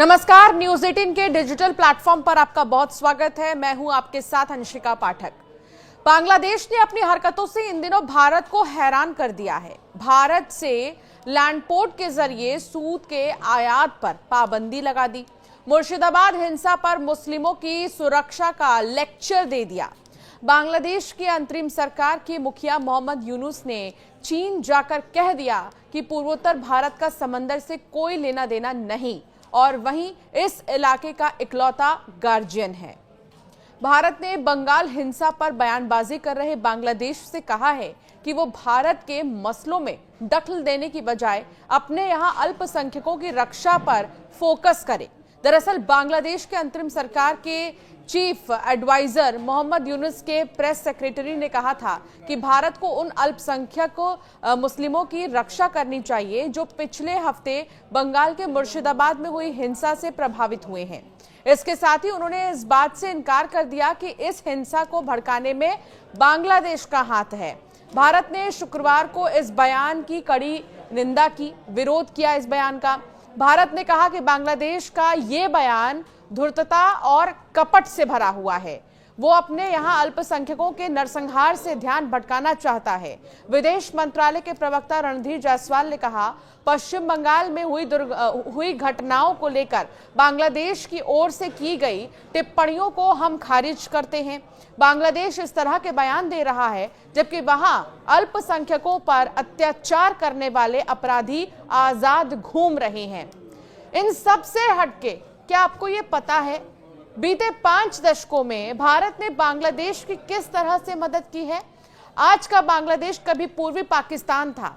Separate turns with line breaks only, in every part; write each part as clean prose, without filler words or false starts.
नमस्कार, न्यूज 18 के digital platform पर आपका बहुत स्वागत है। मैं हूं आपके साथ अंशिका पाठक। बांग्लादेश ने अपनी हरकतों से इन दिनों भारत को हैरान कर दिया है। भारत से लैंडपोर्ट के जरिए सूद के आयात पर पाबंदी लगा दी, मुर्शिदाबाद हिंसा पर मुस्लिमों की सुरक्षा का लेक्चर दे दिया। बांग्लादेश की अंतरिम सरकार के मुखिया मोहम्मद यूनुस ने चीन जाकर कह दिया कि पूर्वोत्तर भारत का समंदर से कोई लेना देना नहीं और वहीं इस इलाके का इकलौता गार्जियन है। भारत ने बंगाल हिंसा पर बयानबाजी कर रहे बांग्लादेश से कहा है कि वो भारत के मसलों में दखल देने की बजाय अपने यहां अल्पसंख्यकों की रक्षा पर फोकस करे। दरअसल बांग्लादेश के अंतरिम सरकार के चीफ एडवाइजर मोहम्मद यूनुस के प्रेस सेक्रेटरी ने कहा था कि भारत को उन अल्पसंख्यक मुस्लिमों की रक्षा करनी चाहिए जो पिछले हफ्ते बंगाल के मुर्शिदाबाद में हुई हिंसा से प्रभावित हुए हैं। इसके साथ ही उन्होंने इस बात से इनकार कर दिया कि इस हिंसा को भड़काने में बांग्लादेश का हाथ है। भारत ने शुक्रवार को इस बयान की कड़ी निंदा की, विरोध किया इस बयान का। भारत ने कहा कि बांग्लादेश का ये बयान धूर्तता और कपट से भरा हुआ है। वो अपने यहां अल्पसंख्यकों के नरसंहार से ध्यान भटकाना चाहता है। विदेश मंत्रालय के प्रवक्ता रणधीर जायसवाल ने कहा, पश्चिम बंगाल में हुई घटनाओं को लेकर बांग्लादेश की ओर से की गई टिप्पणियों को हम खारिज करते हैं। बांग्लादेश इस तरह के बयान दे रहा है जबकि वहां अल्पसंख्यकों पर अत्याचार करने वाले अपराधी आजाद घूम रहे हैं। इन सब से हटके क्या आपको ये पता है बीते 5 दशकों में भारत ने बांग्लादेश की किस तरह से मदद की है? आज का बांग्लादेश कभी पूर्वी पाकिस्तान था।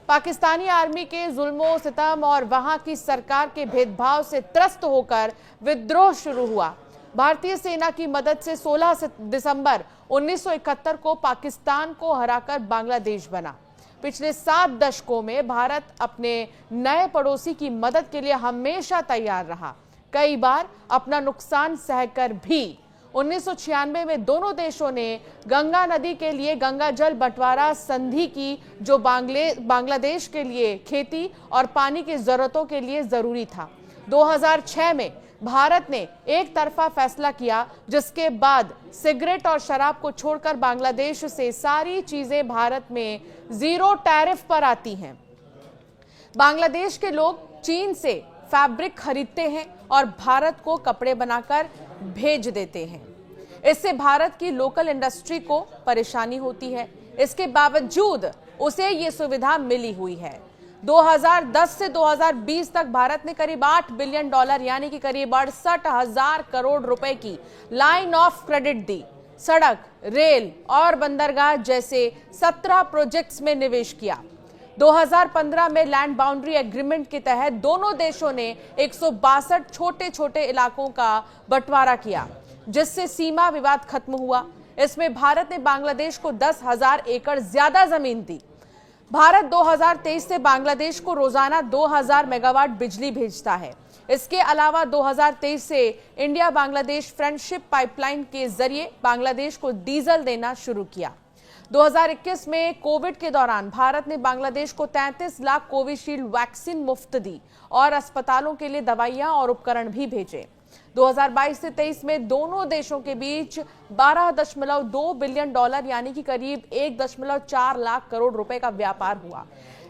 पाकिस्तानी आर्मी के जुल्मों सितम और वहां की सरकार के भेदभाव से त्रस्त होकर विद्रोह शुरू हुआ। भारतीय सेना की मदद से 16 दिसंबर 1971 को पाकिस्तान को हराकर बांग्लादेश बना। पिछले 7 दशकों में भारत अपने नए पड़ोसी की मदद के लिए हमेशा तैयार रहा, कई बार अपना नुकसान सहकर भी। 1996 में दोनों देशों ने गंगा नदी के लिए गंगा जल बंटवारा संधि की, जो बांग्लादेश के लिए खेती और पानी की जरूरतों के लिए जरूरी था। 2006 में भारत ने एक तरफा फैसला किया, जिसके बाद सिगरेट और शराब को छोड़कर बांग्लादेश से सारी चीजें भारत में जीरो टैरिफ पर आती हैं। बांग्लादेश के लोग चीन से फैब्रिक खरीदते हैं और भारत को कपड़े बनाकर भेज देते हैं। इससे भारत की लोकल इंडस्ट्री को परेशानी होती है। इसके बावजूद उसे ये सुविधा मिली हुई है। 2010 से 2020 तक भारत ने करीब $8 बिलियन यानी कि करीब 68,000 करोड़ रुपए की लाइन ऑफ क्रेडिट दी। सड़क, रेल और बंदरगाह जैसे 17 प्रोजेक्ट्स में निवेश किया। 2015 में लैंड बाउंड्री एग्रीमेंट के तहत दोनों देशों ने 162 छोटे छोटे इलाकों का बंटवारा किया, जिससे सीमा विवाद खत्म हुआ। इसमें भारत ने बांग्लादेश को 10,000 एकड़ ज्यादा जमीन दी। भारत 2023 से बांग्लादेश को रोजाना 2,000 मेगावाट बिजली भेजता है। इसके अलावा 2023 से इंडिया बांग्लादेश फ्रेंडशिप पाइपलाइन के जरिए बांग्लादेश को डीजल देना शुरू किया। 2021 में कोविड के दौरान भारत ने बांग्लादेश को 33 लाख कोविशील्ड वैक्सीन मुफ्त दी और अस्पतालों के लिए दवाइयां और उपकरण भी भेजे। 2022 से 23 में दोनों देशों के बीच $12.2 बिलियन यानी कि करीब 1.4 लाख करोड़ रुपए का व्यापार हुआ।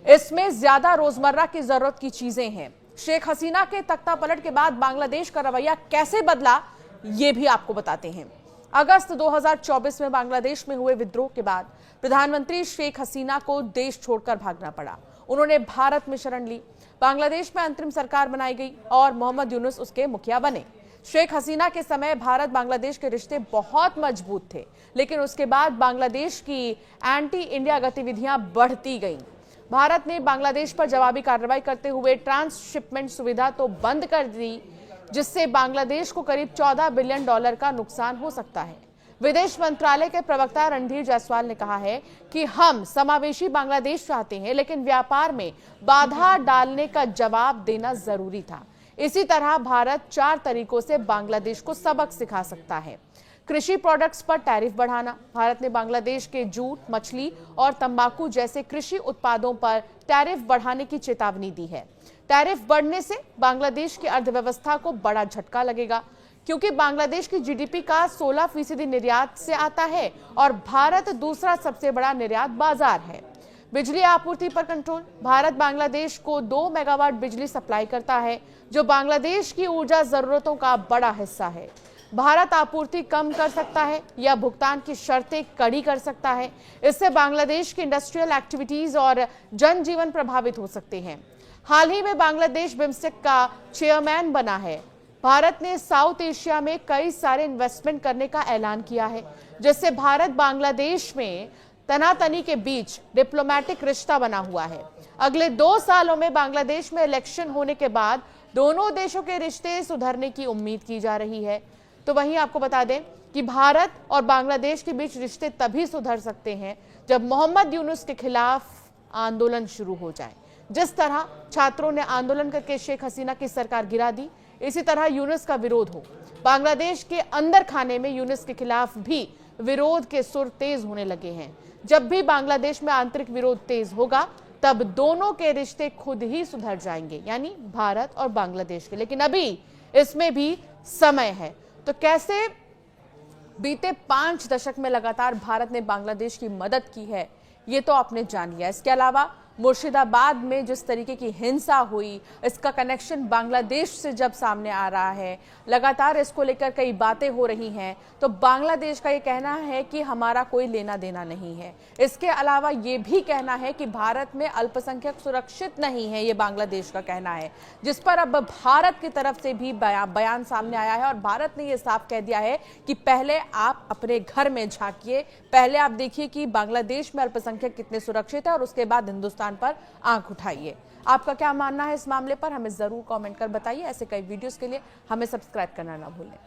इसमें ज्यादा रोजमर्रा की जरूरत की चीजें हैं। शेख हसीना के तख्ता पलट के बाद बांग्लादेश का रवैया कैसे बदला, ये भी आपको बताते हैं। अगस्त 2024 में बांग्लादेश में हुए विद्रोह के बाद प्रधानमंत्री शेख हसीना को देश छोड़कर भागना पड़ा। उन्होंने भारत में शरण ली। बांग्लादेश में अंतरिम सरकार बनाई गई और मोहम्मद यूनुस उसके मुखिया बने। शेख हसीना के समय भारत बांग्लादेश के रिश्ते बहुत मजबूत थे, लेकिन उसके बाद बांग्लादेश की एंटी इंडिया गतिविधियां बढ़ती गईं। भारत ने बांग्लादेश पर जवाबी कार्रवाई करते हुए ट्रांसशिपमेंट सुविधा तो बंद कर दी, जिससे बांग्लादेश को करीब $14 बिलियन का नुकसान हो सकता है। विदेश मंत्रालय के प्रवक्ता रणधीर जायसवाल ने कहा है कि हम समावेशी बांग्लादेश चाहते हैं, लेकिन व्यापार में बाधा डालने का जवाब देना जरूरी था। इसी तरह भारत 4 तरीकों से बांग्लादेश को सबक सिखा सकता है। कृषि प्रोडक्ट्स पर टैरिफ बढ़ाना। भारत ने बांग्लादेश के जूट, मछली और तंबाकू जैसे कृषि उत्पादों पर टैरिफ बढ़ाने की चेतावनी दी है। टैरिफ बढ़ने से बांग्लादेश की अर्थव्यवस्था को बड़ा झटका लगेगा, क्योंकि बांग्लादेश की जीडीपी का 16% निर्यात से आता है और भारत दूसरा सबसे बड़ा निर्यात बाजार है। बिजली आपूर्ति पर कंट्रोल। भारत बांग्लादेश को 2 मेगावाट बिजली सप्लाई करता है, जो बांग्लादेश की ऊर्जा जरूरतों का बड़ा हिस्सा है। भारत आपूर्ति कम कर सकता है या भुगतान की शर्तें कड़ी कर सकता है। इससे बांग्लादेश की इंडस्ट्रियल एक्टिविटीज और जनजीवन प्रभावित हो सकते हैं। हाल ही में बांग्लादेश बिम्स्टेक का चेयरमैन बना है। भारत ने साउथ एशिया में कई सारे इन्वेस्टमेंट करने का ऐलान किया है, जिससे भारत बांग्लादेश में तनातनी के बीच डिप्लोमेटिक रिश्ता बना हुआ है। अगले 2 सालों में बांग्लादेश में इलेक्शन होने के बाद दोनों देशों के रिश्ते सुधरने की उम्मीद की जा रही है। तो वहीं आपको बता दें कि भारत और बांग्लादेश के बीच रिश्ते तभी सुधर सकते हैं जब मोहम्मद यूनुस के खिलाफ आंदोलन शुरू हो जाए। जिस तरह छात्रों ने आंदोलन करके शेख हसीना की सरकार गिरा दी, इसी तरह यूनुस का विरोध हो। बांग्लादेश के अंदर खाने में यूनुस के खिलाफ भी विरोध के सुर तेज होने लगे हैं। जब भी बांग्लादेश में आंतरिक विरोध तेज होगा, तब दोनों के रिश्ते खुद ही सुधर जाएंगे, यानी भारत और बांग्लादेश के। लेकिन अभी इसमें भी समय है। तो कैसे बीते 5 दशक में लगातार भारत ने बांग्लादेश की मदद की है, ये तो आपने जान लिया। इसके अलावा मुर्शिदाबाद में जिस तरीके की हिंसा हुई, इसका कनेक्शन बांग्लादेश से जब सामने आ रहा है, लगातार इसको लेकर कई बातें हो रही हैं, तो बांग्लादेश का ये कहना है कि हमारा कोई लेना देना नहीं है। इसके अलावा ये भी कहना है कि भारत में अल्पसंख्यक सुरक्षित नहीं है, ये बांग्लादेश का कहना है, जिस पर अब भारत की तरफ से भी बयान सामने आया है। और भारत ने यह साफ कह दिया है कि पहले आप अपने घर में झांकिए, पहले आप देखिए कि बांग्लादेश में अल्पसंख्यक कितने सुरक्षित है और उसके बाद हिंदुस्तान पर आंख उठाइए। आपका क्या मानना है इस मामले पर, हमें जरूर कमेंट कर बताइए। ऐसे कई वीडियोस के लिए हमें सब्सक्राइब करना ना भूलें।